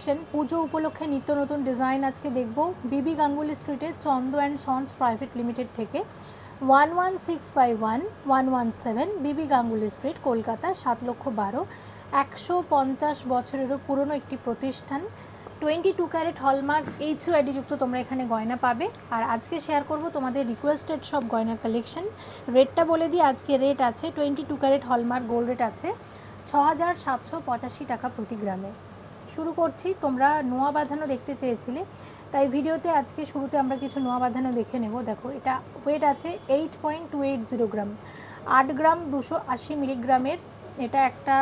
Collection, পুজো উপলক্ষে নিত্য নতুন ডিজাইন আজকে দেখব বিবি গাঙ্গুলি স্ট্রিটে Chanda and Sons Private Limited থেকে 116/1 বিবি গাঙ্গুলি স্ট্রিট, কলকাতা 7,12,000। 150 বছরেরও পুরনো একটি প্রতিষ্ঠান। 22 ক্যারেট হলমার্ক HUID যুক্ত তোমরা এখানে গয়না পাবে। আর আজকে শেয়ার করব তোমাদের রিকোয়েস্টেড সব গয়নার কালেকশন। রেটটা বলে দিই, আজকে রেট আছে 22 ক্যারেট হলমার্ক গোল্ড রেট আছে 6,785 টাকা প্রতি গ্রামে। শুরু করছি। তোমরা নোয়া বাঁধানো দেখতে চেয়েছিলে, তাই ভিডিওতে আজকে শুরুতে আমরা কিছু নোয়া বাঁধানো দেখে নেব। দেখো, এটা ওয়েট আছে 8.280 গ্রাম, 8 গ্রাম 280 মিলিগ্রামের। এটা একটা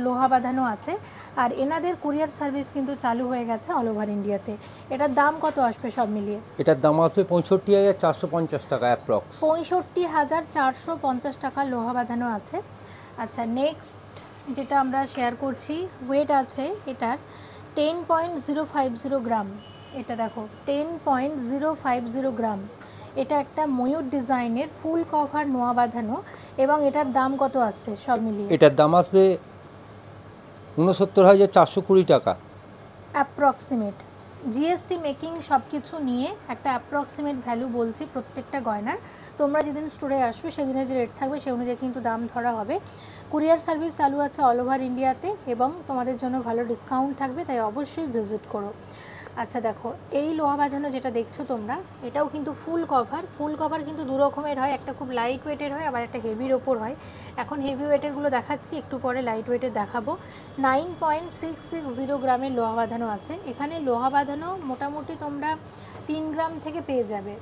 লোহা বাঁধানো আছে, আর এনাদের কুরিয়ার সার্ভিস কিন্তু চালু হয়ে গেছে অল ওভার ইন্ডিয়াতে। এটার দাম কত আসবে সব মিলিয়ে? এটার দাম আসবে 65,450 টাকা অ্যাপ্রক্স। 65,450 টাকা লোহা বাঁধানো আছে। আচ্ছা, নেক্সট যেটা আমরা শেয়ার করছি, ওয়েট আছে এটার 10.050 গ্রাম। এটা দেখো 10.050 গ্রাম। এটা একটা ময়ূর ডিজাইনের ফুল কভার নোয়া বাঁধানো, এবং এটার দাম কত আসছে সব মিলিয়ে? এটার দাম আসবে 69,420 টাকা অ্যাপ্রক্সিমেট। জিএসটি মেকিং সব কিছু নিয়ে একটা অ্যাপ্রক্সিমেট ভ্যালু বলছি প্রত্যেকটা গয়নার। তোমরা যেদিন স্টোরে আসবে সেদিনে যে রেট থাকবে সেই অনুযায়ী কিন্তু দাম ধরা হবে। কুরিয়ার সার্ভিস চালু আছে অল ওভার ইন্ডিয়াতে, এবং তোমাদের জন্য ভালো ডিসকাউন্ট থাকবে, তাই অবশ্যই ভিজিট করো। আচ্ছা দেখো, এই লোহা বাঁধানো যেটা দেখছো তোমরা, এটাও কিন্তু ফুল কভার। ফুল কভার কিন্তু দু রকমের হয়, একটা খুব লাইট ওয়েটের হয়, আবার একটা হেভির ওপর হয়। এখন হেভি ওয়েটেরগুলো দেখাচ্ছি, একটু পরে লাইট ওয়েটের দেখাবো। 9.660 গ্রামের লোহা বাঁধানো আছে। এখানে লোহা বাঁধানো মোটামুটি তোমরা 3 গ্রাম থেকে পেয়ে যাবে,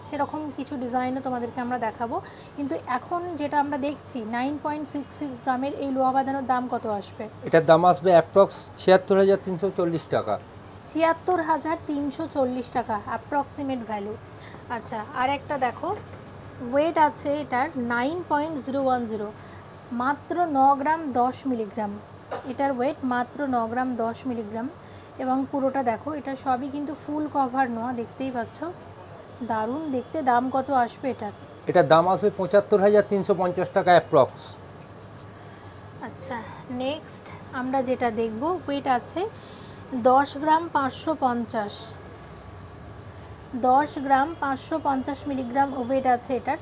সেরকম কিছু ডিজাইনও তোমাদেরকে আমরা দেখাবো। কিন্তু এখন যেটা আমরা দেখছি 9.66 গ্রামের এই লোহা বাঁধানোর দাম কত আসবে? এটার দাম আসবে অ্যাপ্রক্স 76,340 টাকা। 76,340 টাকা অ্যাপ্রক্সিমেট ভ্যালু। আচ্ছা, আর একটা দেখো, ওয়েট আছে এটার 9.010, মাত্র 9 গ্রাম 10 মিলিগ্রাম। এটার ওয়েট মাত্র 9 গ্রাম 10 মিলিগ্রাম, এবং পুরোটা দেখো, এটা সবই কিন্তু ফুল কভার নোয়া, দেখতেই পাচ্ছ, দারুণ দেখতে। দাম কত আসবে এটার? এটার দাম আসবে 75,350 টাকা অ্যাপ্রক্স। আচ্ছা, নেক্সট আমরা যেটা দেখব, ওয়েট আছে 10 গ্রাম 550, 10 গ্রাম 550 মিলিগ্রাম ওয়েট আছে এটার।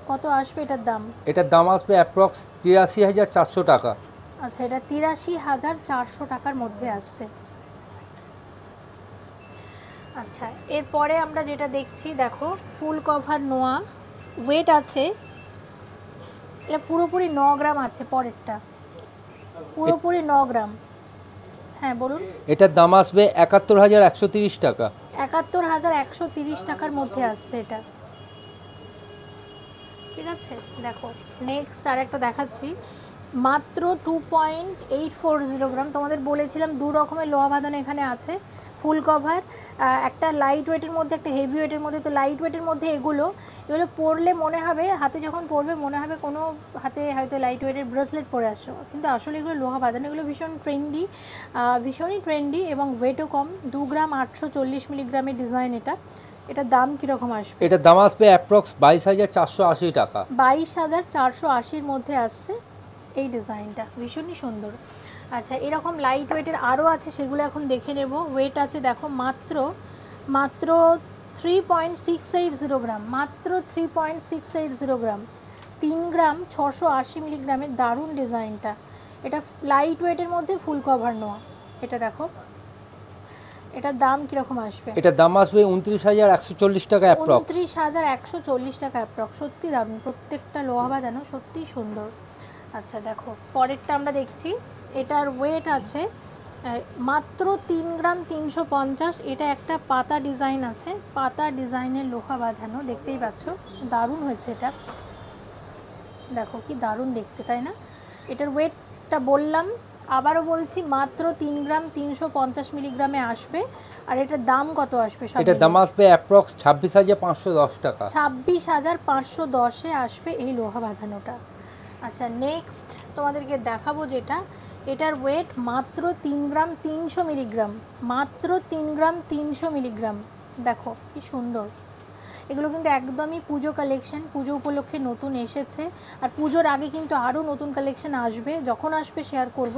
কত আসবে এটার দাম? এটার দাম আসবে অ্যাপ্রক্স 83,400 টাকা। আচ্ছা, এটা 83,400 টাকার মধ্যে আসছে। আচ্ছা, এরপরে আমরা যেটা দেখছি, দেখো ফুল কভার নোয়া, ওয়েট আছে, এটা পুরোপুরি 9 গ্রাম আছে। পরেরটা পুরোপুরি 9 গ্রাম। হ্যাঁ বলুন। এটার দাম আসবে 71,130 টাকা। 71,130 টাকার মধ্যে আসছে এটা। ঠিক আছে, দেখো নেক্সট আর একটা দেখাচ্ছি, মাত্র 2.840 গ্রাম। তোমাদের বলেছিলাম দু রকমের লোহা বাঁধানো এখানে আছে, ফুল কভার, একটা লাইট ওয়েটের মধ্যে, একটা হেভি ওয়েটের মধ্যে। তো লাইট ওয়েটের মধ্যে এগুলো পরলে মনে হবে, হাতে যখন পরবে মনে হবে কোনো হাতে হয়তো লাইট ওয়েটের ব্রেসলেট পরে আসছো, কিন্তু আসলে এগুলো লোহা বাঁধানো। এগুলো ভীষণ ট্রেন্ডি, ভীষণই ট্রেন্ডি, এবং ওয়েটও কম। 2 গ্রাম 840 মিলিগ্রামের ডিজাইন এটা। এটার দাম কীরকম আসবে? এটার দাম আসবে অ্যাপ্রক্স 22,480 টাকা। 22,480-র মধ্যে আসছে এই ডিজাইনটা, ভীষণই সুন্দর। আচ্ছা, এরকম লাইট ওয়েটের আরও আছে, সেগুলো এখন দেখে নেব। ওয়েট আছে দেখো মাত্র 3.680 গ্রাম, মাত্র 3.680 গ্রাম, 3 গ্রাম 680 মিলিগ্রামের। দারুণ ডিজাইনটা। এটা লাইট ওয়েটের মধ্যে ফুল কভার নোয়া। এটা দেখো, এটার দাম কীরকম আসবে? এটার দাম আসবে 29,140 টাকা অ্যাপ্রক্স। 29,140 টাকা অ্যাপ্রক্স। সত্যি দারুণ, প্রত্যেকটা লোহা বাঁধানো সত্যিই সুন্দর। আচ্ছা দেখো, পরেরটা আমরা দেখছি, এটার ওয়েট আছে মাত্র 3 গ্রাম 350। এটা একটা পাতা ডিজাইন আছে, পাতা ডিজাইনের লোহা বাঁধানো, দেখতেই পাচ্ছ, দারুণ হয়েছে এটা। দেখো কি দারুণ দেখতে, তাই না? এটার ওয়েটটা বললাম, আবারও বলছি, মাত্র 3 গ্রাম 350 মিলিগ্রামে আসবে। আর এটার দাম কত আসবে? এটার দাম আসবে অ্যাপ্রক্স 26,510 টাকা। 26,510-এ আসবে এই লোহা বাঁধানোটা। আচ্ছা, নেক্সট তোমাদেরকে দেখাবো যেটা, এটার ওয়েট মাত্র 3 গ্রাম 300 মিলিগ্রাম, মাত্র 3 গ্রাম 300 মিলিগ্রাম। দেখো কি সুন্দর, এগুলো কিন্তু একদমই পুজো কালেকশন, পুজো উপলক্ষে নতুন এসেছে। আর পুজোর আগে কিন্তু আরও নতুন কালেকশন আসবে, যখন আসবে শেয়ার করব।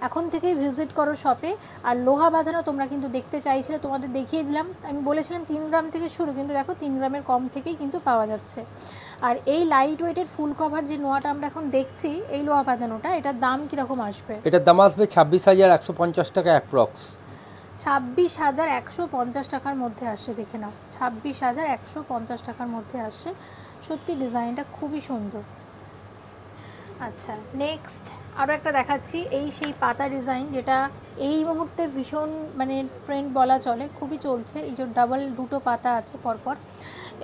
এখন থেকেই ভিজিট করো শপে। আর লোহা বাঁধানো তোমরা কিন্তু দেখতে চাইছিলে, তোমাদের দেখিয়ে দিলাম। আমি বলেছিলাম 3 গ্রাম থেকে শুরু, কিন্তু দেখো 3 গ্রামের কম থেকেই কিন্তু পাওয়া যাচ্ছে। আর এই লাইট ওয়েটের ফুল কভার যে নোয়াটা আমরা এখন দেখছি, এই লোহা বাঁধানোটা, এটার দাম কীরকম আসবে? এটার দাম আসবে 26,150 টাকা অ্যাপ্রক্স। 26,150 টাকার মধ্যে আসছে, দেখে নাও 26,150 টাকার মধ্যে আসছে। সত্যি ডিজাইনটা খুবই সুন্দর। আচ্ছা, নেক্সট আরও একটা দেখাচ্ছি, এই সেই পাতা ডিজাইন, যেটা এই মুহূর্তে ভীষণ মানে ট্রেন্ড বলা চলে, খুবই চলছে। এই যে ডাবল দুটো পাতা আছে পরপর,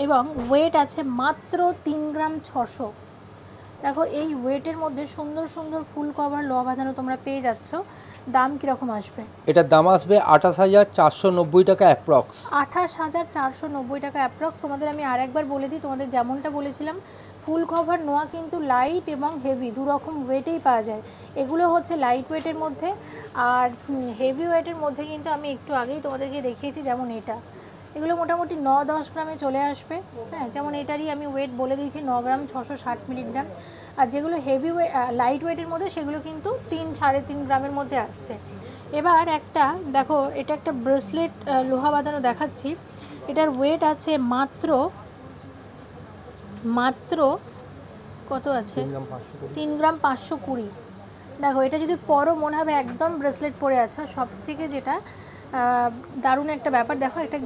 এবং ওয়েট আছে মাত্র 3 গ্রাম 600। দেখো এই ওয়েটের মধ্যে সুন্দর সুন্দর ফুল কভার লোহা বাঁধানো তোমরা পেয়ে যাচ্ছ। দাম কীরকম আসবে? এটার দাম আসবে 28,490 টাকা অ্যাপ্রক্স। 28,490 টাকা অ্যাপ্রক্স। তোমাদের আমি আরেকবার বলে দিই, তোমাদের যেমনটা বলেছিলাম, ফুল কভার নোয়া কিন্তু লাইট এবং হেভি দু রকম ওয়েটেই পাওয়া যায়। এগুলো হচ্ছে লাইট ওয়েটের মধ্যে, আর হেভি ওয়েটের মধ্যে কিন্তু আমি একটু আগেই তোমাদেরকে দেখিয়েছি, যেমন এটা, এগুলো মোটামুটি 9-10 গ্রামে চলে আসবে। হ্যাঁ, যেমন এটারই আমি ওয়েট বলে দিয়েছি 9 গ্রাম 660 মিলিগ্রাম। আর যেগুলো হেভি লাইট ওয়েটের মধ্যে সেগুলো কিন্তু 3-3.5 গ্রামের মধ্যে আসছে। এবার একটা দেখো, এটা একটা ব্রেসলেট লোহা বাঁধানো দেখাচ্ছি। এটার ওয়েট আছে মাত্র কত আছে? 3 গ্রাম 520। দেখো এটা যদি পরো মনে হবে একদম ব্রেসলেট পরে আছে। সব থেকে যেটা দারুণ একটা ব্যাপার, দেখো একটা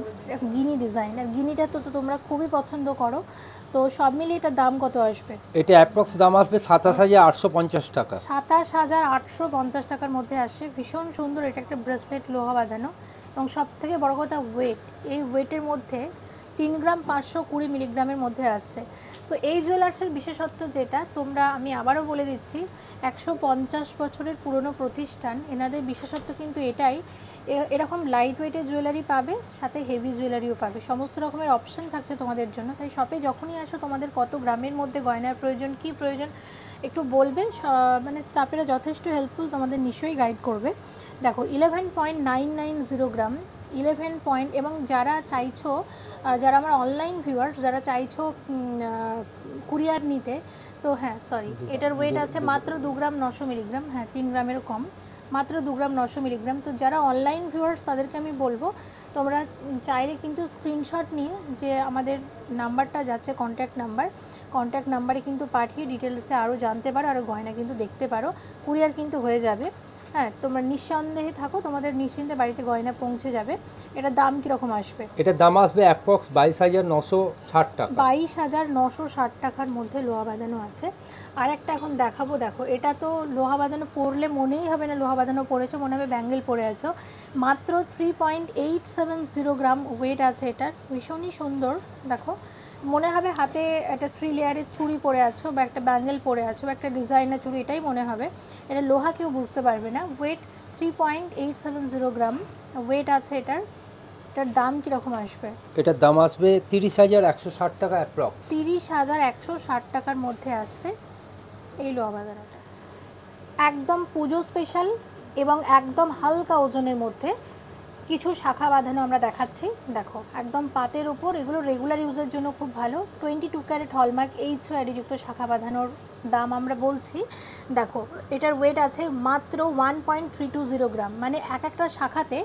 গিনি ডিজাইন, আর গিনিটা তো তোমরা খুবই পছন্দ করো। তো সব মিলিয়ে এটার দাম কত আসবে? এটা অ্যাপ্রক্স দাম আসবে 27,850 টাকা। 27,850 টাকার মধ্যে আসছে। ভীষণ সুন্দর, এটা একটা ব্রেসলেট লোহা বাঁধানো, এবং সব থেকে বড় কথা ওয়েট, এই ওয়েটের মধ্যে 3 গ্রাম 520 মিলিগ্রামের মধ্যে আসছে। তো এই জুয়েলার্সের বিশেষত্ব যেটা, তোমরা আমি আবারও বলে দিচ্ছি, 150 বছরের পুরনো প্রতিষ্ঠান, এনাদের বিশেষত্ব কিন্তু এটাই, এরকম লাইট ওয়েটের জুয়েলারি পাবে, সাথে হেভি জুয়েলারিও পাবে, সমস্ত রকমের অপশান থাকছে তোমাদের জন্য। তাই শপে যখনই আসো তোমাদের কত গ্রামের মধ্যে গয়নার প্রয়োজন, কি প্রয়োজন একটু বলবেন, মানে স্টাফেরা যথেষ্ট হেল্পফুল, তোমাদের নিশ্চয়ই গাইড করবে। দেখো 11.990 গ্রাম, 11 পয়েন্ট। এবং যারা চাইছো, যারা আমার অনলাইন ভিউয়ার্স, যারা চাইছো কুরিয়ার নিতে, তো হ্যাঁ সরি, এটার ওয়েট আছে মাত্র 2 গ্রাম 900 মিলিগ্রাম। হ্যাঁ, 3 গ্রামেরও কম, মাত্র 2 গ্রাম 900 মিলিগ্রাম। তো যারা অনলাইন ভিউয়ার্স তাদেরকে আমি বলবো, তোমরা চাইলে কিন্তু স্ক্রিনশট নিয়ে যে আমাদের নাম্বারটা যাচ্ছে কন্ট্যাক্ট নাম্বারে কিন্তু পাঠিয়ে ডিটেলসে আরও জানতে পারো, আরও গয়না কিন্তু দেখতে পারো। কুরিয়ার কিন্তু হয়ে যাবে। হ্যাঁ, তোমরা নিঃসন্দেহে থাকো, তোমাদের নিশ্চিন্তে বাড়িতে গয়না পৌঁছে যাবে। এটার দাম কীরকম আসবে? এটার দাম আসবে অ্যাপ্রক্স 22,960 টাকা। 22,960 টাকার মধ্যে লোহা বাঁধানো আছে। আর একটা এখন দেখাবো, দেখো এটা তো লোহা বাঁধানো পরলে মনেই হবে না লোহা বাঁধানো পরেছো, মনে হবে ব্যাঙ্গেল পরে আছো। মাত্র 3.870 গ্রাম ওয়েট আছে এটার, ভীষণই সুন্দর। দেখো মনে হবে হাতে একটা 3 লেয়ারের চুড়ি পরে আছো, বা একটা ব্যাঙ্গেল পরে আছো, বা একটা ডিজাইনার চুড়ি, এটাই মনে হবে। এটা লোহা কেউ বুঝতে পারবে না। ওয়েট 3.870 গ্রাম ওয়েট আছে এটার। এটার দাম কীরকম আসবে? এটার দাম আসবে 30,160 টাকা অ্যাপ্রক্স। 30,160 টাকার মধ্যে আসছে এই লোহা বাঁধানোটা। একদম পুজো স্পেশাল এবং একদম হালকা ওজনের মধ্যে কিছু শাখা বাঁধানো আমরা দেখাচ্ছি। দেখো একদম পাতের উপর, এগুলো রেগুলার ইউজের জন্য খুব ভালো। 22 ক্যারেট হলমার্ক HOID যুক্ত শাখা বাঁধানোর দাম আমরা বলছি। দেখো এটার ওয়েট আছে মাত্র 1.320 গ্রাম, মানে এক একটা শাখাতে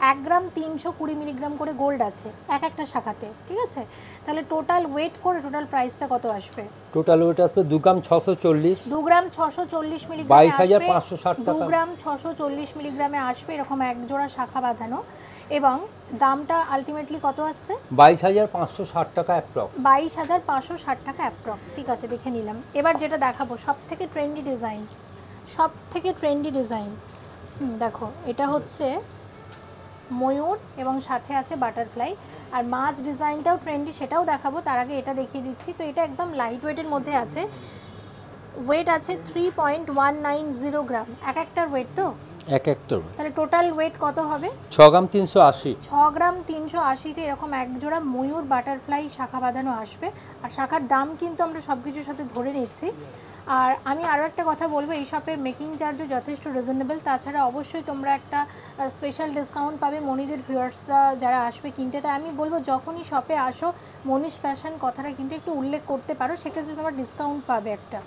1 গ্রাম 320 মিলিগ্রাম করে গোল্ড আছে এক একটা শাখাতে, ঠিক আছে? তাহলে টোটাল ওয়েট করে টোটাল প্রাইসটা কত আসবে? টোটাল ওয়েট আসবে 2 গ্রাম 640, 2 গ্রাম 640 মিলিগ্রাম, 22,560 টাকা। 2 গ্রাম 640 মিলিগ্রামে আসবে এরকম এক জোড়া শাখা বাঁধানো। এবং দামটা আলটিমেটলি কত আসছে? 22,560 টাকা অ্যাপ্রক্স। 22,560 টাকা অ্যাপ্রক্স। ঠিক আছে, দেখে নিলাম। এবার যেটা দেখাবো সব থেকে ট্রেন্ডি ডিজাইন, দেখো এটা হচ্ছে ময়ূর এবং সাথে আছে বাটারফ্লাই, আর মাছ ডিজাইনটাও ট্রেন্ডি, সেটাও দেখাবো। তার আগে এটা দেখিয়ে দিচ্ছি। তো এটা একদম লাইট ওয়েটের মধ্যে আছে, ওয়েট আছে 3.190 গ্রাম এক একটার ওয়েট। তো এক একটার তাহলে টোটাল ওয়েট কত হবে? 6 গ্রাম 380। 6 গ্রাম 380তে এরকম এক জোড়া ময়ূর বাটারফ্লাই শাখা বাঁধানো আসবে। আর শাখার দাম কিন্তু আমরা সব কিছুর সাথে ধরে নিচ্ছি আর আমি আরও একটা কথা বলবো, এই শপের মেকিং চার্জও যথেষ্ট রিজনেবল। তাছাড়া অবশ্যই তোমরা একটা স্পেশাল ডিসকাউন্ট পাবে মনিদের ভিউয়ার্সরা যারা আসবে কিনতে। তাই আমি বলবো যখনই শপে আসো মনীষ ফ্যাশন কথাটা কিন্তু একটু উল্লেখ করতে পারো, সেক্ষেত্রে তোমরা ডিসকাউন্ট পাবে একটা।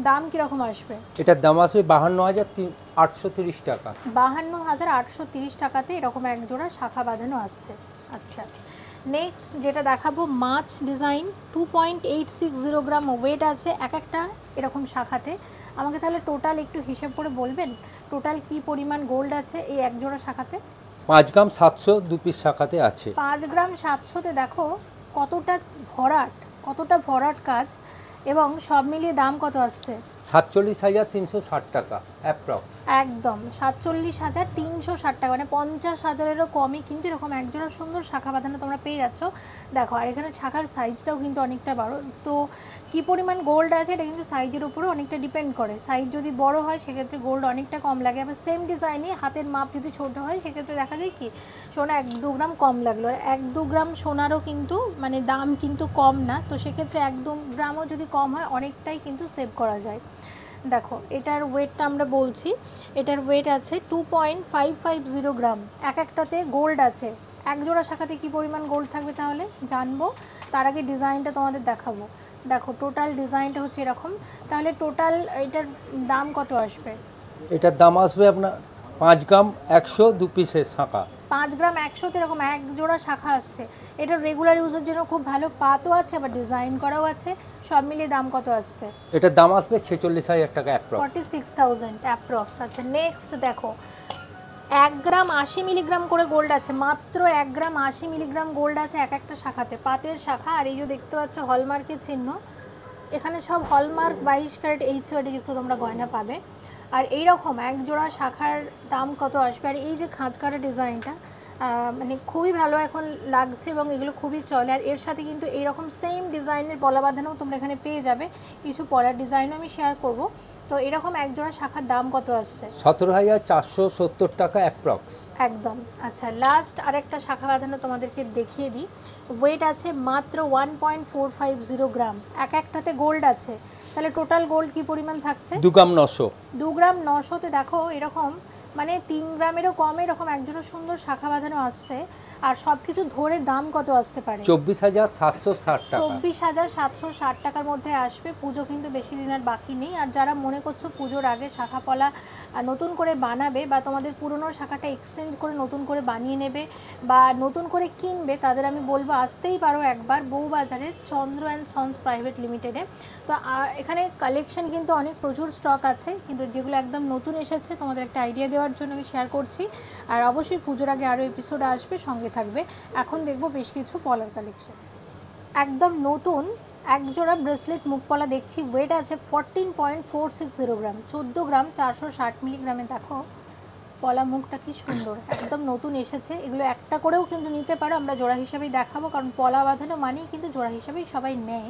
দাম কীরকম আসবে? এটার দাম আসবে 52,830 টাকা। 52,830 টাকাতে এরকম এক জোড়া শাখা বাঁধানো আসছে। আচ্ছা, নেক্সট যেটা দেখাবো মাছ ডিজাইন, 2.860 গ্রাম ওয়েট আছে এক একটা এরকম শাখাতে। আমাকে তাহলে টোটাল একটু হিসেব করে বলবেন টোটাল কি পরিমাণ গোল্ড আছে এই এক জোড়া শাখাতে? 5 গ্রাম 700 দু পিস শাখাতে আছে। 5 গ্রাম 700তে দেখো কতটা ভরাট কাজ, এবং সব মিলিয়ে দাম কত আসছে? 47,360 টাকা অ্যাপ্রক্স। একদম 47,360 টাকা, মানে 50,000-এরও কমই কিন্তু এরকম একজোড়া সুন্দর শাখা বাঁধানো তোমরা পেয়ে যাচ্ছ। দেখো, আর এখানে শাখার সাইজটাও কিন্তু অনেকটা বড়। তো কি পরিমাণ গোল্ড আছে এটা কিন্তু সাইজের উপরে অনেকটা ডিপেন্ড করে। সাইজ যদি বড় হয় সেক্ষেত্রে গোল্ড অনেকটা কম লাগে, আবার সেম ডিজাইনে হাতের মাপ যদি ছোট হয় সেক্ষেত্রে দেখা যায় কি সোনা 1-2 গ্রাম কম লাগলো। 1-2 গ্রাম সোনারও কিন্তু মানে দাম কিন্তু কম না, তো সেক্ষেত্রে 1-2 গ্রামও যদি কম হয় অনেকটাই কিন্তু সেভ করা যায়। দেখো এটার ওয়েটটা আমরা বলছি, এটার ওয়েট আছে 2.550 গ্রাম। এক একটাতে গোল্ড আছে। এক জোড়া শাখাতে কি পরিমাণ গোল্ড থাকবে তাহলে জানবো, তার আগে ডিজাইনটা তোমাদের দেখাবো। দেখো টোটাল ডিজাইনটা হচ্ছে এরকম। তাহলে টোটাল এটার দাম কত আসবে? এটার দাম আসবে আপনার 5 গ্রাম 100 দু পিসের শাখা। 5 গ্রাম 100তে এরকম এক জোড়া শাখা আসছে। এটা রেগুলার ইউজের জন্য খুব ভালো পাতও আছে, আবার ডিজাইন করাও আছে। সব মিলিয়ে দাম কত আসছে? এটার দাম আসবে 46,000 টাকা অ্যাপ্রক্স। 46,000 অ্যাপ্রক্স। আচ্ছা, নেক্সট দেখো 1 গ্রাম 80 মিলিগ্রাম করে গোল্ড আছে, মাত্র 1 গ্রাম 80 মিলিগ্রাম গোল্ড আছে এক একটা শাখাতে, পাতের শাখা। আর এই যে দেখতে পাচ্ছ হলমার্কের চিহ্ন, এখানে সব হলমার্ক 22 ক্যারেট HOD যুক্ত তোমরা গয়না পাবে। আর এইরকম এক জোড়া শাখার দাম কত আসবে? আর এই যে খাঁজকাটা ডিজাইনটা মানে খুবই ভালো এখন লাগছে এবং এগুলো খুবই চলে। আর এর সাথে কিন্তু এইরকম সেম ডিজাইনের পলা বাঁধানো তোমরা এখানে পেয়ে যাবে, কিছু পলার ডিজাইনও আমি শেয়ার করব। তো এরকম এক জোড়া শাখার দাম কত আসছে? 17,470 টাকা অ্যাপ্রক্স। একদম। আচ্ছা, লাস্ট আরেকটা শাখা বাঁধানো তোমাদেরকে দেখিয়ে দিই। ওয়েট আছে মাত্র 1.450 গ্রাম। এক একটাতে গোল্ড আছে, তাহলে টোটাল গোল্ড কি পরিমাণ থাকছে? 2 গ্রাম 900। 2 গ্রাম 900তে দেখো এরকম মানে 3 গ্রামেরও কমে এরকম একজোড়া সুন্দর শাখা বাঁধানো আসছে। আর সব কিছু ধরে দাম কত আসতে পারে? 24,760 টাকা। 24,760 টাকার মধ্যে আসবে। পুজো কিন্তু বেশি দিন আর বাকি নেই। আর যারা মনে করছো পুজোর আগে শাখা পলা নতুন করে বানাবে বা তোমাদের পুরনো শাখাটা এক্সচেঞ্জ করে নতুন করে বানিয়ে নেবে বা নতুন করে কিনবে, তাদের আমি বলবো আসতেই পারো একবার বউবাজারের চন্দ্র অ্যান্ড সন্স প্রাইভেট লিমিটেডে। তো এখানে কালেকশন কিন্তু অনেক প্রচুর স্টক আছে, কিন্তু যেগুলো একদম নতুন এসেছে তোমাদের একটা আইডিয়া দেওয়ার জন্য আমি শেয়ার করছি। আর অবশ্যই পুজোর আগে আরও এপিসোড আসবে, সঙ্গে থাকবে। এখন দেখবো বেশ কিছু পলার কালেকশন। একদম নতুন এক জোড়া ব্রেসলেট মুখপলা দেখছি। ওয়েট আছে 14.460 গ্রাম, 14 গ্রাম 460 মিলিগ্রামে। দেখো পলা মুখটা কি সুন্দর, একদম নতুন এসেছে। এগুলো একটা করেও কিন্তু নিতে পারো, আমরা জোড়া হিসাবেই দেখাবো, কারণ পলা বাঁধানো মানেই কিন্তু জোড়া হিসাবেই সবাই নেয়।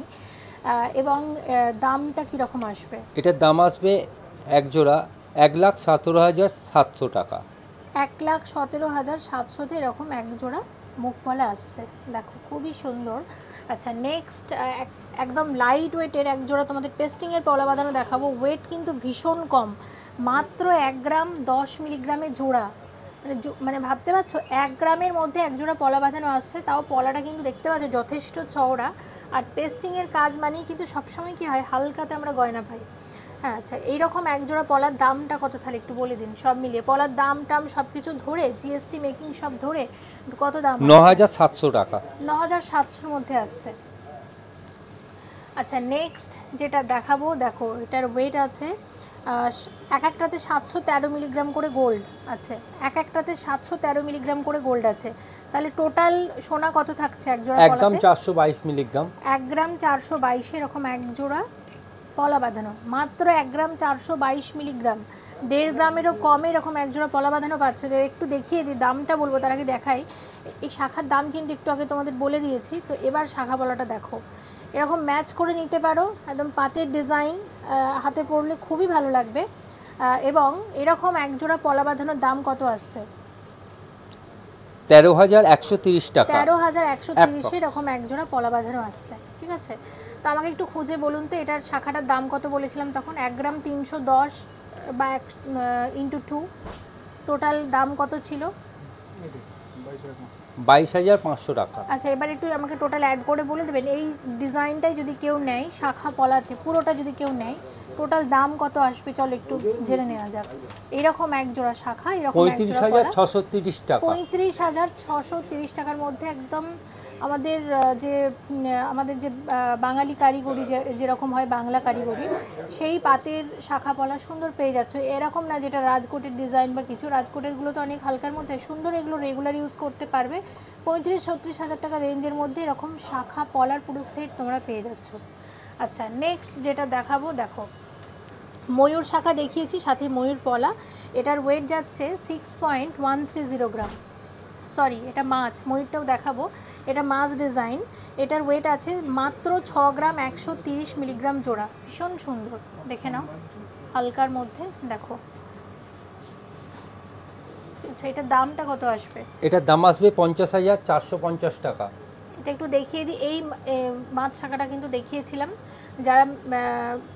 এবং দামটা কীরকম আসবে? এটার দাম আসবে এক জোড়া 1,17,700 টাকা। 1,17,700-তে এরকম এক জোড়া মুখপলা আসছে। দেখো খুবই সুন্দর। আচ্ছা, নেক্সট একদম লাইট ওয়েটের এক জোড়া তোমাদের পেস্টিংয়ের পলা বাঁধানো দেখাবো। ওয়েট কিন্তু ভীষণ কম, মাত্র 1 গ্রাম 10 মিলিগ্রামে জোড়া। মানে ভাবতে পারছো 1 গ্রামের মধ্যে এক জোড়া পলা বাঁধানো আসছে, তাও পলাটা কিন্তু দেখতে পাচ্ছ যথেষ্ট চওড়া। আর পেস্টিংয়ের কাজ মানেই কিন্তু সবসময় কী হয়, হালকাতে আমরা গয়না পাই। হ্যাঁ, আচ্ছা, এইরকম এক জোড়া পলার দামটা কত তাহলে একটু বলে দিন, সব মিলিয়ে পলার দাম টাম সব কিছু ধরে GST মেকিং সব ধরে কত দাম? 9,700 টাকা। 9,700-র মধ্যে আসছে। আচ্ছা, নেক্সট যেটা দেখাবো, দেখো এটার ওয়েট আছে এক একটাতে 713 মিলিগ্রাম করে গোল্ড আছে। এক একটাতে 713 মিলিগ্রাম করে গোল্ড আছে। তাহলে টোটাল সোনা কত থাকছে এক জোড়া পলাতে? 1 গ্রাম 422 মিলিগ্রাম। 1 গ্রাম 422 এরকম এক জোড়া পলা বাঁধানো, মাত্র 1 গ্রাম 422 মিলিগ্রাম। 1.5 গ্রামেরও কমে এরকম এক জোড়া পলা বাঁধানো পাচ্ছ। একটু দেখিয়ে দিই, দামটা বলবো তার আগে দেখাই। এই শাখার দাম কিন্তু একটু আগে তোমাদের বলে দিয়েছি। তো এবার শাখা পলাটা দেখো, এরকম ম্যাচ করে নিতে পারো, একদম পাতের ডিজাইন, হাতে পরলে খুবই ভালো লাগবে। এবং এরকম এক জোড়া পলা বাঁধানোর দাম কত আসছে? 13,130 টাকা। 13,130 এরকম এক জোড়া পলা বাঁধানো আসছে। ঠিক আছে, তো আমাকে একটু খুঁজে বলুন তো এটার শাখাটার দাম কত বলেছিলাম তখন? 1 গ্রাম 310 বা ইন্টু 2, টোটাল দাম কত ছিল? 22,500 টাকা। আচ্ছা, এবার একটু আমাকে টোটাল অ্যাড করে বলে দেবেন এই ডিজাইনটাই যদি কেউ নেয় শাখা পলাতে পুরোটা যদি কেউ নেয় টোটাল দাম কত আসবে? চলো একটু জেনে নেওয়া যাক। এরকম এক জোড়া শাখা, এরকম এক জোড়া পলা 35,630 টাকা। 35,630 টাকার মধ্যে একদম আমাদের যে বাঙালি কারিগরি যেরকম হয় বাংলা কারিগরি, সেই পাতের শাখা পলা সুন্দর পেয়ে যাচ্ছ। এরকম না যেটা রাজকোটের ডিজাইন বা কিছু, রাজকোটেরগুলো তো অনেক হালকার মধ্যে সুন্দর, এগুলো রেগুলার ইউজ করতে পারবে। 35-36 হাজার টাকা রেঞ্জের মধ্যে এরকম শাখা পলার পুরো সেট তোমরা পেয়ে যাচ্ছ। আচ্ছা, নেক্সট যেটা দেখাবো, দেখো ময়ূর শাখা দেখিয়েছি, সাথে ময়ূর পলা। এটার ওয়েট যাচ্ছে 6.130 গ্রাম। সরি, এটা মাছ, ময়ূরটাও দেখাবো। এটা মাছ ডিজাইন, এটার ওয়েট আছে মাত্র 6 গ্রাম 130 মিলিগ্রাম জোড়া। ভীষণ সুন্দর, দেখে নাও, হালকার মধ্যে দেখো। আচ্ছা, এটার দামটা কত আসবে? এটার দাম আসবে 50,450 টাকা। এটা একটু দেখিয়ে দিই, এই মাছ শাখাটা কিন্তু দেখিয়েছিলাম, যারা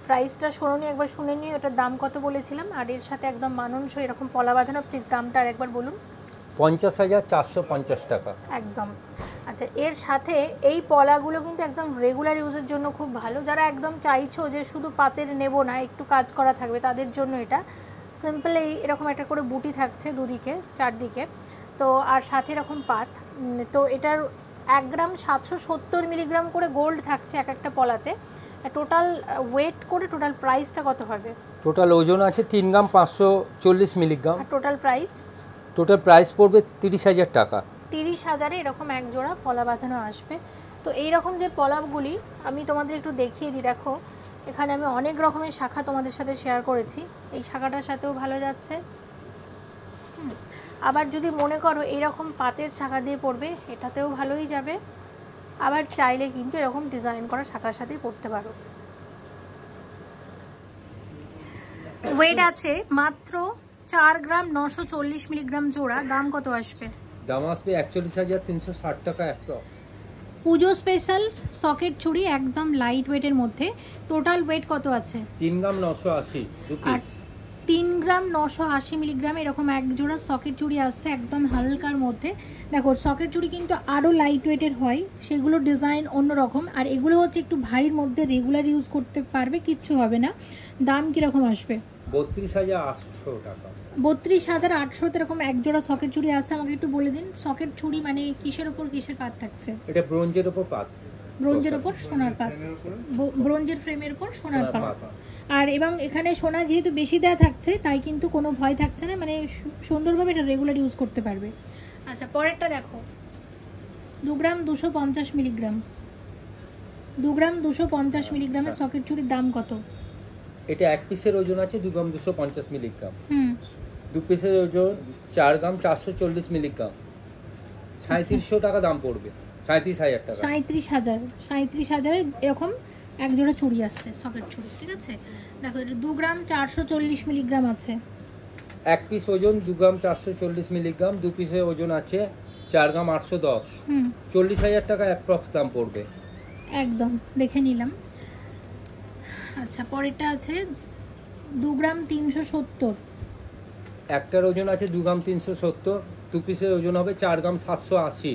প্রাইসটা শোনোনি একবার শুনে নিও এটার দাম কত বলেছিলাম। আর এর সাথে একদম মানানসই এরকম পলা বাঁধানো, প্লিজ দামটা আর একবার বলুন। 50,450 টাকা একদম। আচ্ছা, এর সাথে এই পলাগুলো কিন্তু একদম রেগুলার ইউজের জন্য খুব ভালো। যারা একদম চাইছো যে শুধু পাতের নেব না, একটু কাজ করা থাকবে, তাদের জন্য এটা সিম্পল এরকম একটা করে বুটি থাকছে দুদিকে, চারদিকে, তো আর সাথে এরকম পাত। তো এটার 1 গ্রাম 770 মিলিগ্রাম করে গোল্ড থাকছে এক একটা পলাতে। টোটাল ওয়েট করে টোটাল প্রাইসটা কত হবে? টোটাল ওজন আছে 3 গ্রাম 540 মিলিগ্রাম। আর টোটাল প্রাইস? টোটাল প্রাইস পড়বে 30,000 টাকা। 30,000-এ এরকম এক জোড়া পলা বাঁধানো আসবে। তো এইরকম যে পলাগুলি আমি তোমাদের একটু দেখিয়ে দিই। দেখো, এখানে আমি অনেক রকমের শাখা তোমাদের সাথে শেয়ার করেছি, এই শাখাটার সাথেও ভালো যাচ্ছে। আবার যদি মনে করো এইরকম পাতের শাখা দিয়ে পড়বে, এটাতেও ভালোই যাবে। আবার চাইলে কিন্তু এরকম ডিজাইন করা শাখার সাথেই পড়তে পারো। ওয়েট আছে মাত্র 4 গ্রাম 940 মিলিগ্রাম জোড়া। দাম কত আসবে? দাম আসবে 41,360 টাকা অ্যাপ্রক্স। পুজো স্পেশাল সকেট চুড়ি, একদম লাইট ওয়েটের মধ্যে। টোটাল ওয়েট কত আছে? 3 গ্রাম 980 দু পিস। 3 গ্রাম 980 মিলিগ্রাম এরকম এক জোড়া সকেট চুড়ি আসছে একদম হালকার মধ্যে। দেখো, সকেট চুড়ি কিন্তু আরও লাইট ওয়েটের হয়, সেগুলোর ডিজাইন অন্যরকম, আর এগুলো হচ্ছে একটু ভারীর মধ্যে, রেগুলার ইউজ করতে পারবে, কিচ্ছু হবে না। দাম কীরকম আসবে? 32,800 টাকা। 32,800 এরকম এক জোড়া সকেট চুড়ি আসছে। আমাকে একটু বলে দিন, সকেট চুড়ি মানে কিসের ওপর কিসের পাত থাকছে? এটা ব্রোঞ্জের উপর পাত। ব্রোঞ্জের ওপর সোনার পাত, ব্রোঞ্জের ফ্রেমের উপর সোনার পাত। আর এবং এখানে সোনা যেহেতু বেশি দেওয়া থাকছে, তাই কিন্তু কোনো ভয় থাকছে না, মানে সুন্দরভাবে এটা রেগুলার ইউজ করতে পারবে। আচ্ছা, পরেরটা দেখো, 2 গ্রাম 250 মিলিগ্রাম। 2 গ্রাম 250 মিলিগ্রামের সকেট চুড়ির দাম কত? এটা এক পিসের ওজন আছে 2 গ্রাম 250 মিলিগ্রাম। দু পিসের ওজন 4 গ্রাম 440 মিলিগ্রাম। 3700 টাকা দাম পড়বে। 37,000 টাকা। 37,000 এরকম এক জোড়া চুড়ি আসছে, সকেট চুড়ি, ঠিক আছে। দেখো, এটা 2 গ্রাম 440 মিলিগ্রাম আছে। এক পিস ওজন 2 গ্রাম 440 মিলিগ্রাম। দু পিসের ওজন আছে 4 গ্রাম 810। 40,000 টাকা অ্যাপ্রক্স দাম পড়বে। একদম দেখে নিলাম। আচ্ছা, পরেরটা আছে 2 গ্রাম 370। একটার ওজন আছে 2 গ্রাম 370। দু পিসের ওজন হবে 4 গ্রাম 780।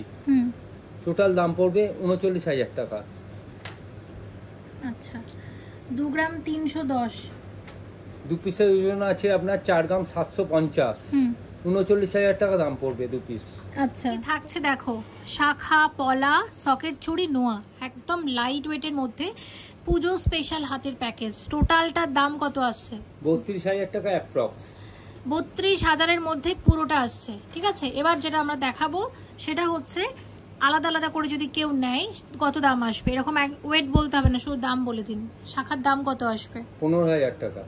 টোটাল দাম পড়বে 39,000 টাকা। আচ্ছা, 2 গ্রাম 310। দু পিসের ওজন আছে আপনার 4 গ্রাম 750। 39,000 টাকা দাম পড়বে দু পিস। আচ্ছা, থাকছে দেখো শাখা পলা সকেট চুড়ি নোয়া, একদম লাইট ওয়েটের মধ্যে, পুজো স্পেশাল হাতের প্যাকেজ। টোটালটার দাম কত আসছে? 32,000 টাকা অ্যাপ্রক্স। 32,000-এর মধ্যে পুরোটা আসছে, ঠিক আছে। এবার যেটা আমরা দেখাবো সেটা হচ্ছে আলাদা আলাদা করে যদি কেউ নেয় কত দাম আসবে, এরকম ওয়েট বলতে হবে না, শুধু দাম বলে দিন। শাখার দাম কত আসবে? 15,000 টাকা।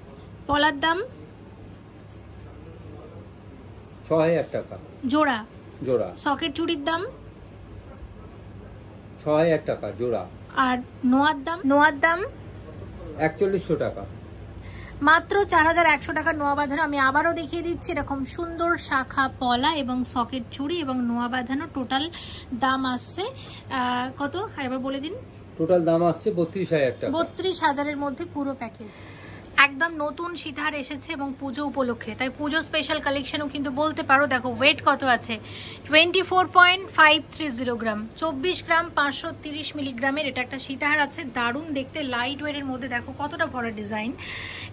পলার দাম? 6,000 টাকা জোড়া। জোড়া। সকেট চুড়ির দাম? 6,000 টাকা জোড়া। আর নোয়ার দাম? নোয়ার দাম 4100 টাকা। মাত্র 4,100 টাকা নোয়া বাঁধানো। আমি আবারও দেখিয়ে দিচ্ছি, এরকম সুন্দর শাখা পলা এবং সকেট চুড়ি এবং নোয়া বাঁধানো টোটাল দাম আসছে কত, এবার বলে দিন। টোটাল দাম আসছে 32,000 টাকা। 32,000-এর মধ্যে পুরো প্যাকেজ। একদম নতুন সীতাহার এসেছে এবং পুজো উপলক্ষে, তাই পুজো স্পেশাল কালেকশনও কিন্তু বলতে পারো। দেখো ওয়েট কত আছে, 24.530 গ্রাম, 24 গ্রাম 530 মিলিগ্রামের এটা একটা সীতাহার আছে। দারুণ দেখতে, লাইট ওয়েটের মধ্যে দেখো কতটা বড় ডিজাইন,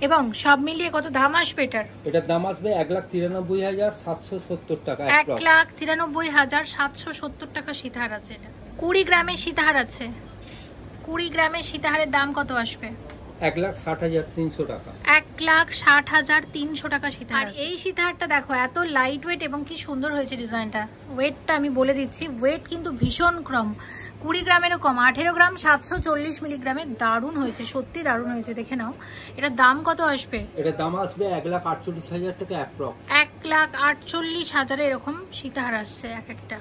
এবং সব মিলিয়ে কত দাম আসবে এটার? এটার দাম আসবে 1,93,770 টাকা। 1,93,770 টাকা সীতাহার আছে এটা। 20 গ্রামের সীতাহার আছে। 20 গ্রামের সীতাহারের দাম কত আসবে? 1,60,300 টাকা। 1,60,300 টাকা সীতাহার। আর এই সীতাহারটা দেখো এত লাইট ওয়েট এবং কি সুন্দর হয়েছে ডিজাইনটা। ওয়েটটা আমি বলে দিচ্ছি, ওয়েট কিন্তু ভীষণ কম, 20 গ্রামেরও কম, 18 গ্রাম 740 মিলিগ্রামের। দারুণ হয়েছে, সত্যি দারুণ হয়েছে, দেখে নাও। এটার দাম কত আসবে? এটার দাম আসবে 1,48,000 টাকা অ্যাপ্রক্স। 1,48,000 এরকম সীতাহার আসছে এক একটা।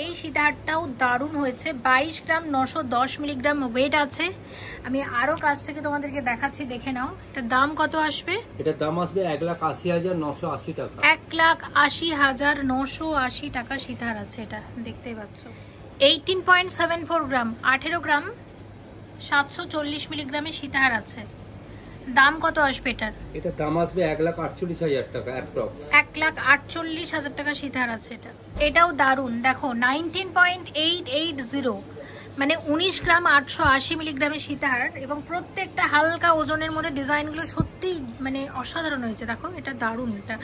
এই সীতাহারটাও দারুণ হয়েছে, 22 গ্রাম 910 মিলিগ্রাম ওয়েট আছে। আমি আরো কাছ থেকে তোমাদেরকে দেখাচ্ছি, দেখে নাও। এটার দাম কত আসবে? এটার দাম আসবে 1,80,980 টাকা। 1,80,980 টাকা সীতাহার আছে এটা, দেখতেই পাচ্ছ। 18.74 গ্রাম, 18 গ্রাম 740 মিলিগ্রামের সীতাহার আছে। দাম কত আসবে এটার? এটার দাম আসবে 1,48,000 টাকা অ্যাপ্রক্স। 1,48,000 টাকা সীতাহার আছে এটা। এটাও দারুণ, দেখো 19.880, মানে 19 গ্রাম 880 মিলিগ্রামের সীতাহার, এবং প্রত্যেকটা হালকা ওজনের মধ্যে। ডিজাইনগুলো সত্যি মানে অসাধারণ হয়েছে, দেখো এটা দারুণ। এটা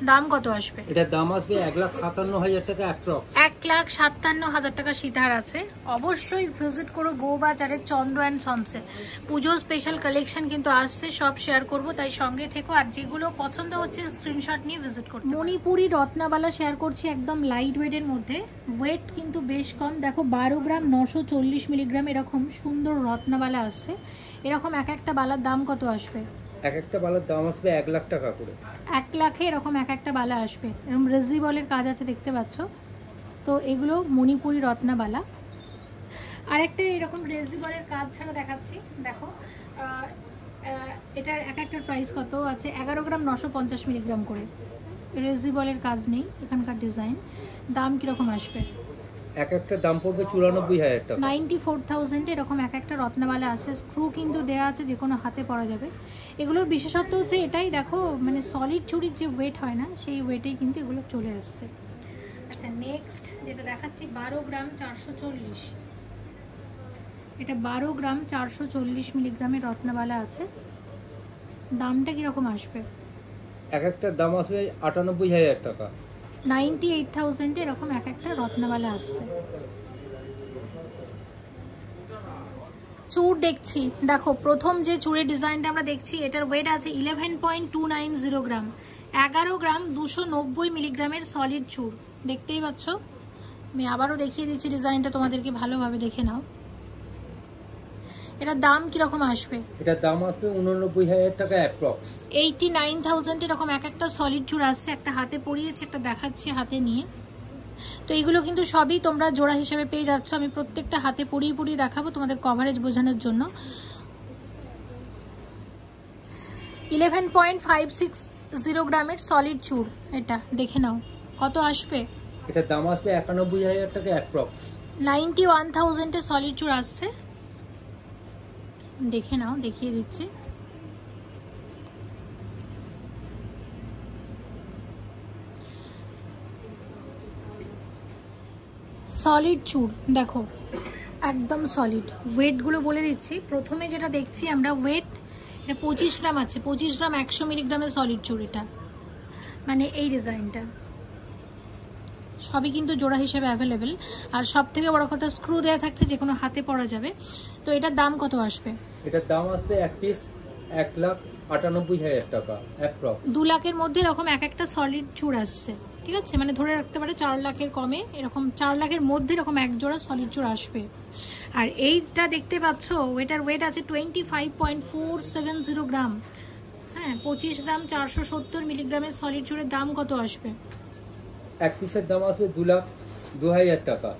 দাম কত আসবে? এটার দাম আসবে 1,57,000 টাকা অ্যাপ্রক্স। 1,57,000 টাকা সীতাহার আছে। অবশ্যই ভিজিট করো গো বাজারের চন্দ্র অ্যান্ড সনসে। পুজো স্পেশাল কালেকশন কিন্তু আসছে, সব শেয়ার করব, তাই সঙ্গে থেকো। আর যেগুলো পছন্দ হচ্ছে স্ক্রিনশট নিয়ে ভিজিট করতে। মণিপুরি রত্নাবালা শেয়ার করছি, একদম লাইট ওয়েটের মধ্যে। ওয়েট কিন্তু বেশ কম, দেখো 12 গ্রাম 940 মিলিগ্রাম এরকম সুন্দর রত্নাবালা আসছে। এরকম এক একটা বালার দাম কত আসবে? এক একটা বালার দাম আসবে 1 লাখ টাকা করে। 1 লাখে এরকম এক একটা বালা আসবে। এরকম রেজিবলের কাজ আছে, দেখতে পাচ্ছ তো। এগুলো মণিপুরি রত্নাবালা। আর একটা এরকম রেজিবলের কাজ ছাড়া দেখাচ্ছি, দেখো এটার এক একটার প্রাইস কত আছে, 11 গ্রাম 950 মিলিগ্রাম করে। রেজিবলের কাজ নেই এখানকার ডিজাইন। দাম কিরকম আসবে? এক একটা দাম পড়বে 94,000 টাকা। 94,000 এরকম এক একটা রত্নাবালা আছে। স্ক্রু কিন্তু দেয়া আছে, যে কোনো হাতে পরা যাবে। এগুলোর বিশেষত্ব হচ্ছে এটাই, দেখো মানে সলিড চুড়ির যে ওয়েট হয় না, সেই ওয়েটেই কিন্তু এগুলো চলে আসছে। আচ্ছা নেক্সট যেটা দেখাচ্ছি, 12 গ্রাম 440, এটা 12 গ্রাম 440 মিলিগ্রামের রত্নাবালা আছে। দামটা কিরকম আসবে? এক একটা দাম আসবে 98,000 টাকা। 98,000 এরকম এক একটা রত্নাবালা আসছে। চূড় দেখছি, দেখো প্রথম যে চূড়ের ডিজাইনটা আমরা দেখছি, এটার ওয়েট আছে 11.290 গ্রাম, 11 গ্রাম 290 মিলিগ্রামের সলিড চূড়, দেখতেই পাচ্ছ। আমি আবারও দেখিয়ে দিচ্ছি ডিজাইনটা, তোমাদেরকে ভালোভাবে দেখে নাও। এটার দাম কিরকম আসবে? এটার দাম আসবে 89,000 টাকা অ্যাপ্রক্স। 89,000 এরকম এক একটা সলিড চূড় আসছে। একটা হাতে পরিয়েছি, একটা দেখাচ্ছি হাতে নিয়ে। তো এগুলো কিন্তু সবই তোমরা জোড়া হিসেবে পেয়ে যাচ্ছ। আমি প্রত্যেকটা হাতে পরিয়ে পরিয়ে দেখাবো তোমাদের কভারেজ বোঝানোর জন্য। 11.560 গ্রামের সলিড চূড়, এটা দেখে নাও কত আসবে। এটার দাম আসবে 91,000 টাকা অ্যাপ্রক্স। 91,000 এর সলিড চূড় আসছে, দেখে নাও, দেখিয়ে দিচ্ছি। সলিড চূড় দেখো, একদম সলিড। ওয়েটগুলো বলে দিচ্ছি। প্রথমে যেটা দেখছি আমরা ওয়েট, এটা 25 গ্রাম আছে, 25 গ্রাম 100 মিলিগ্রামের সলিড চূড়। এটা মানে এই ডিজাইনটা সবই কিন্তু জোড়া হিসেবে অ্যাভেলেবেল। আর সব থেকে বড় কথা, স্ক্রু দেওয়া থাকছে, যে কোনো হাতে পরা যাবে। তো এটার দাম কত আসবে? এটার দাম আসবে এক পিস 1,98,000 টাকা অ্যাপ্রক্স। 2 লাখের মধ্যে এরকম এক একটা সলিড চূড় আসছে, ঠিক আছে। মানে ধরে রাখতে পারে 4 লাখের কমে, এরকম 4 লাখের মধ্যে এরকম এক জোড়া সলিড চূড় আসবে। আর এইটা দেখতে পাচ্ছ, এটার ওয়েট আছে 25.470 গ্রাম। হ্যাঁ, 25 গ্রাম 470 মিলিগ্রামের সলিড চূড়ের দাম কত আসবে? এক পিসের দাম আসবে 2,02,000 টাকা।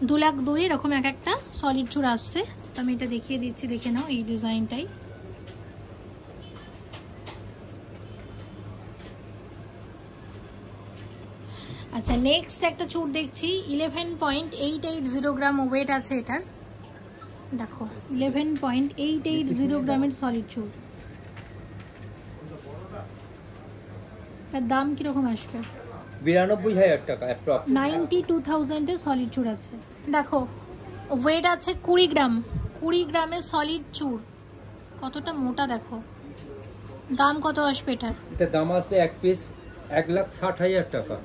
2,02,000 এরকম এক একটা সলিড চূড় আসছে। তো আমি এটা দেখিয়ে দিচ্ছি, দেখে নাও এই ডিজাইনটাই। আচ্ছা নেক্সট একটা চূড় দেখছি, 11.880 গ্রাম ওয়েট আছে এটার। দেখো 11.880 গ্রামের সলিড চুল। এর দাম কিরকম আসবে? 92,000 টাকা অ্যাপ্রক্স। 92,000 এর সলিড চুল আছে। দেখো ওয়েট আছে 20 গ্রাম, 20 গ্রামের সলিড চুল, কতটা মোটা দেখো। দাম কত আসবে এটার? এটা দাম আসবে এক পিস 1,60,000 টাকা।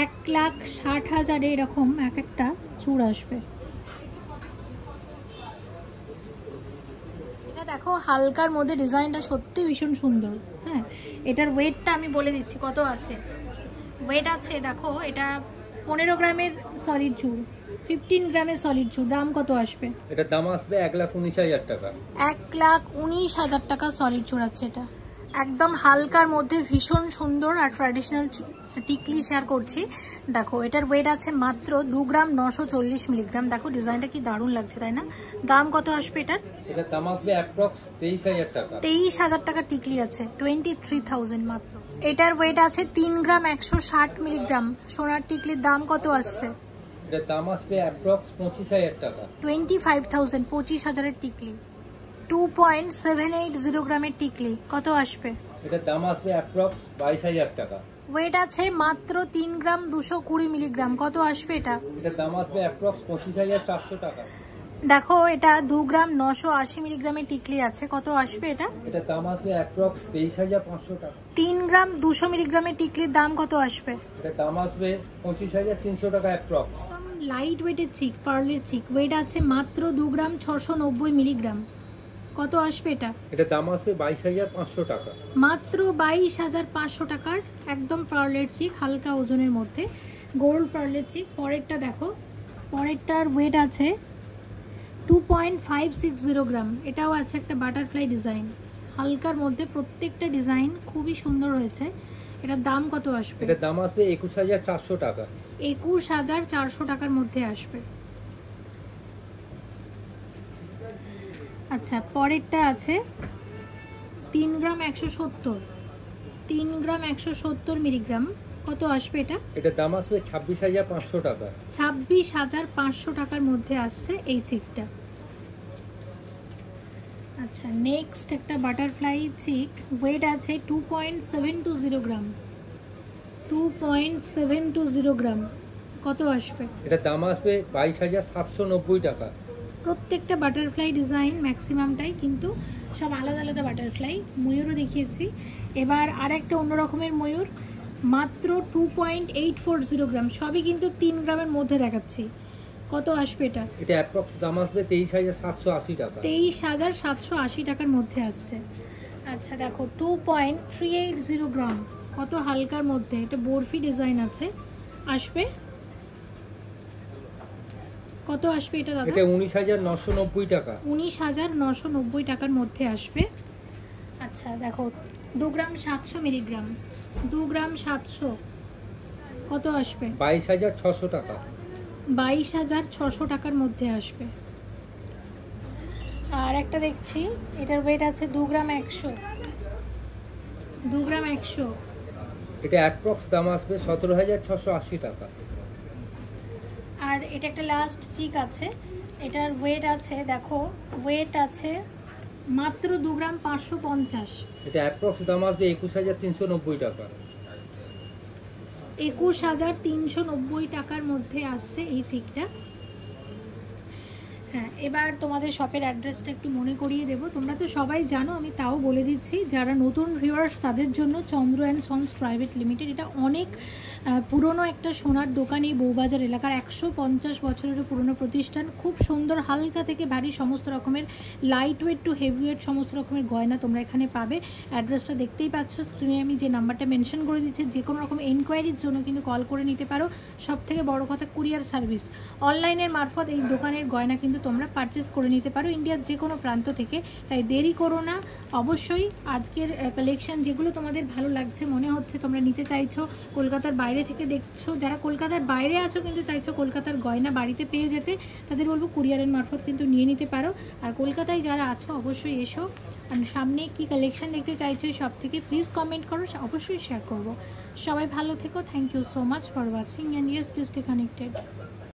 1,60,000 এরকম এক একটা চূড় আসবে। এটা দেখো হালকার মধ্যে ডিজাইনটা সত্যি ভীষণ সুন্দর। হ্যাঁ, এটার ওয়েটটা আমি বলে দিচ্ছি কত আছে। ওয়েট আছে দেখো, এটা 15 গ্রামের সলিড চুড়, 15 গ্রামের সলিড চুড়। দাম কত আসবে? এটার দাম আসবে 1,19,000 টাকা। 1,19,000 টাকা সলিড চুড় আছে। এটা একদম হালকার মধ্যে ভীষণ সুন্দর আর ট্র্যাডিশনাল টিকলি শেয়ার করছি। দেখো এটার ওয়েট আছে মাত্র 2 গ্রাম 940 মিলিগ্রাম। দেখো ডিজাইনটা কি দারুণ লাগছে, তাই না? দাম কত আসবে এটার? এটার দাম আসবে অ্যাপ্রক্স 23,000 টাকা। 23,000 টাকা টিকলি আছে, 23,000 মাত্র। এটার ওয়েট আছে 3 গ্রাম 160 মিলিগ্রাম। সোনার টিকলির দাম কত আসছে? এটার দাম আসবে অ্যাপ্রক্স 25,000 টাকা। 25,000, 25,000 টিকলি। 2.780 গ্রামের টিকলি কত আসবে? এটার দাম আসবে অ্যাপ্রক্স 22,000 টাকা। ওয়েট আছে মাত্র 3 গ্রাম 220 মিলিগ্রাম। কত আসবে এটা? এটার দাম আসবে অ্যাপ্রক্স 25,400 টাকা। দেখো এটা 2 গ্রাম 980 মিলিগ্রামের টিকলি আছে। কত আসবে এটা? এটার দাম আসবে অ্যাপ্রক্স 23,500 টাকা। 3 গ্রাম 200 মিলিগ্রামের টিকলির দাম কত আসবে? এটার দাম আসবে 25,300 টাকা অ্যাপ্রক্স। লাইট ওয়েটের চিক, পার্লের চিক। ওয়েট আছে মাত্র 2 গ্রাম 690 মিলিগ্রাম। কত আসবে এটা? এটার দাম আসবে 22,500 টাকা। মাত্র 22,500 টাকার একদম পার্লের চিক, হালকা ওজনের মধ্যে গোল্ড পার্লের চিক। পরেরটা দেখো, পরেরটার ওয়েট আছে 2.560 গ্রাম। এটাও আছে একটা বাটারফ্লাই ডিজাইন, হালকার মধ্যে। প্রত্যেকটা ডিজাইন খুবই সুন্দর হয়েছে। এটার দাম কত আসবে? এটার দাম আসবে 21,400 টাকা। 21,400 টাকার মধ্যে আসবে। আচ্ছা, পরেরটা আছে 3 গ্রাম 170, 3 গ্রাম 170 মিলিগ্রাম। কত আসবে এটা? এটার দাম আসবে 26,500 টাকা। 26,500 টাকার মধ্যে আসছে এই চিকটা। আচ্ছা, নেক্সট একটা বাটারফ্লাই চিক। ওয়েট আছে 2.720 গ্রাম, 2.720 গ্রাম। কত আসবে? এটার দাম আসবে 22,790 টাকা। প্রত্যেকটা বাটারফ্লাই ডিজাইন ম্যাক্সিমামটাই কিন্তু সব আলাদা আলাদা বাটারফ্লাই। ময়ূরও দেখিয়েছি, এবার আর একটা অন্য রকমের ময়ূর। মাত্র 2.840 গ্রাম। সবই কিন্তু 3 গ্রামের মধ্যে দেখাচ্ছি। কত আসবে এটা? এটা অ্যাপ্রক্স দাম আসবে 23,780 টাকা। 23,780 টাকার মধ্যে আসছে। আচ্ছা দেখো 2.380 গ্রাম, কত হালকার মধ্যে। এটা বরফি ডিজাইন আছে। আসবে কত আসবে এটা দাদা? এটা 19,990 টাকা। 19,990 টাকার মধ্যে আসবে। আচ্ছা দেখো 2 গ্রাম 700 মিলিগ্রাম, 2 গ্রাম 700। কত আসবে? 22,600 টাকা। 22,600 টাকার মধ্যে আসবে। আর একটা দেখছি, এটার ওয়েট আছে 2 গ্রাম 100, 2 গ্রাম 100। এটা অ্যাপ্রক্স দাম আসবে 17,680 টাকা। আর এটা একটা লাস্ট চিক আছে। এটার ওয়েট আছে দেখো, ওয়েট আছে মাত্র 2 গ্রাম 550। এটা অ্যাপ্রক্স দাম আসবে 21,390 টাকা। 21,390 টাকার মধ্যে আসছে এই চিকটা। হ্যাঁ, এবার তোমাদের শপের অ্যাড্রেসটা একটু মনে করিয়ে দেবো। তোমরা তো সবাই জানো, আমি তাও বলে দিচ্ছি যারা নতুন ভিউয়ার্স তাদের জন্য। চন্দ্র অ্যান্ড সন্স প্রাইভেট লিমিটেড, এটা অনেক পুরনো একটা সোনার দোকান এই বউবাজার এলাকার। 150 বছরেরও পুরনো প্রতিষ্ঠান। খুব সুন্দর হালকা থেকে ভারী সমস্ত রকমের, lightweight to heavyweight সমস্ত রকমের গয়না তোমরা এখানে পাবে। অ্যাড্রেসটা দেখতেই পাচ্ছ স্ক্রিনে, আমি যে নাম্বারটা মেনশন করে দিচ্ছি। যে কোনো রকম এনকোয়ারির জন্য কিন্তু কল করে নিতে পারো। সব থেকে বড় কথা, কুরিয়ার সার্ভিস। অনলাইনের মারফত এই দোকানের গয়না কিন্তু তোমরা পারচেস করে নিতে পারো ইন্ডিয়ার যে কোনো প্রান্ত থেকে। তাই দেরি করো না, অবশ্যই আজকের কালেকশন যেগুলো তোমাদের ভালো লাগছে, মনে হচ্ছে তোমরা নিতে চাইছো, কলকাতার বাইরে থেকে দেখছো, যারা কলকাতার বাইরে আছো কিন্তু চাইছো কলকাতার গয়না বাড়িতে পেয়ে যেতে, তাদের বলবো কুরিয়ারের মারফত কিন্তু নিয়ে নিতে পারো। আর কলকাতায় যারা আছো অবশ্যই এসো। আর সামনে কি কালেকশন দেখতে চাইছো সব থেকে প্লিজ কমেন্ট করো, অবশ্যই শেয়ার করবো। সবাই ভালো থেকো। Thank you so much for watching, and yes please stay connected.